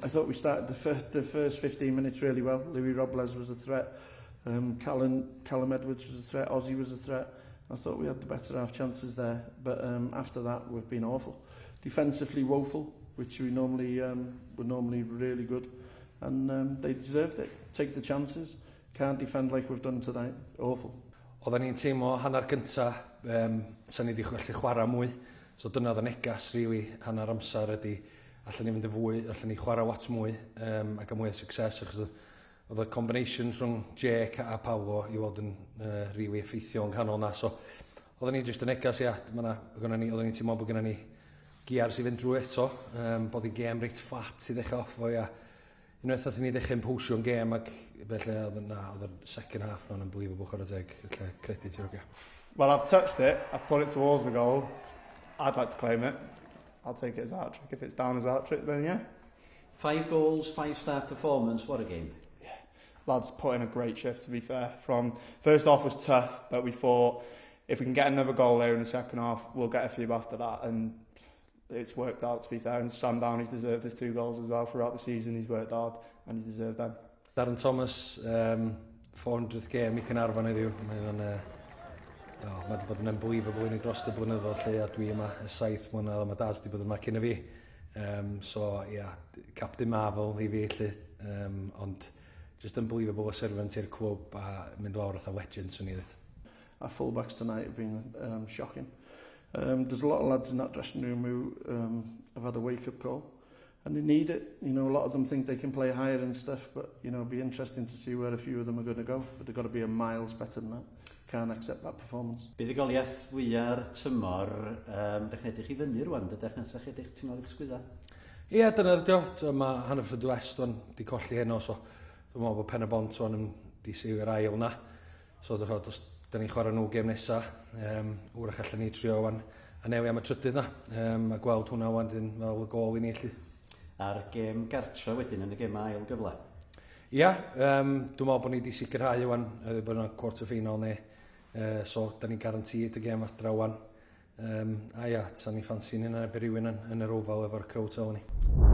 I thought we started the first 15 minutes really well. Louis Robles was a threat. Callum Edwards was a threat. Ozzy was a threat. I thought we had the better half chances there. But after that, we've been awful. Defensively woeful, which were normally really good. And they deserved it. Take the chances. Can't defend like we've done tonight. Awful. Oedden ni'n teimlo hanner gynta, sa'n ni wedi gallu chwarae mwy. So dyna oedd y negas, really, hanner amser ydy, allan ni fynd y fwy, allan ni chwarae wat mwy, ac am mwy o success, achos oedd y combinations rhwng Jake a Paolo i fod yn really effeithio yn canol na. So oedden ni jyst y negas, ia, oedden ni'n teimlo bod gennym ni giars i fynd drwy eto, bod i gêm reit fflat i ddechrau off o, ia. Unwaith oedd ni ddechrau'n pwsio'n gêm, ac felly oedd y second half na'n unbelievable chwarae teg, felly credit i'r gêm. Well, I've touched it, I've put it towards the goal. I'd like to claim it. I'll take it as hat-trick. If it's down as hat-trick, then yeah. 5 goals, 5-star performance, what a game. Yeah, lads put in a great shift, to be fair. From first half was tough, but we thought if we can get another goal there in the second half, we'll get a few after that, and it's worked out, to be fair. And Sam Downey's deserved his 2 goals as well throughout the season. He's worked hard, and he's deserved them. Darren Thomas, 400th game I Caernarfon heddiw. Mae wedi bod yn unbelievable i ni dros y blynyddoedd lle, a dwi yma y 7 mlynedd, a mae Daz wedi bod yma cyn y fi. So, yeah, Captain Marvel i fi, lle. Ond, just unbelievable o servant i'r clwb, a mynd lawr oedd a legend, swn i ddweud. Our fullbacks tonight have been shocking. There's a lot of lads in that dressing room who have had a wake-up call, and they need it. You know, a lot of them think they can play higher and stuff, but, you know, it'll be interesting to see where a few of them are going to go. But they've got to be a miles better than that. Can't accept that performance. Bydd y goliaeth fwyaf tymor, dechnedych chi fyny rwan, dydych nes ych edrych tymor i'ch sgwydda? Ie, dyna ydy o. Mae Hannaford West wedi colli heno, so dwi'n meddwl bod Pen y Bont o'n di sy'n yr ail na. So dwi'n meddwl, da ni chwarae nhw gêm nesaf, wrach allan ni trio wan a newi am y trydydd na, a gweld hwnna wan dyn fel y gol i ni allu. A'r gêm gartra wedyn yn y gêm ail gyfle? Ia, dwi'n meddwl bod ni wedi sicrhau wan, bod yna quarter final neu. So, da ni'n garantid y gêm adra wan. A ia, sa'n ni ffansi'n hynna erbyn rhywun yn yr ofal efo'r crowd tawn ni.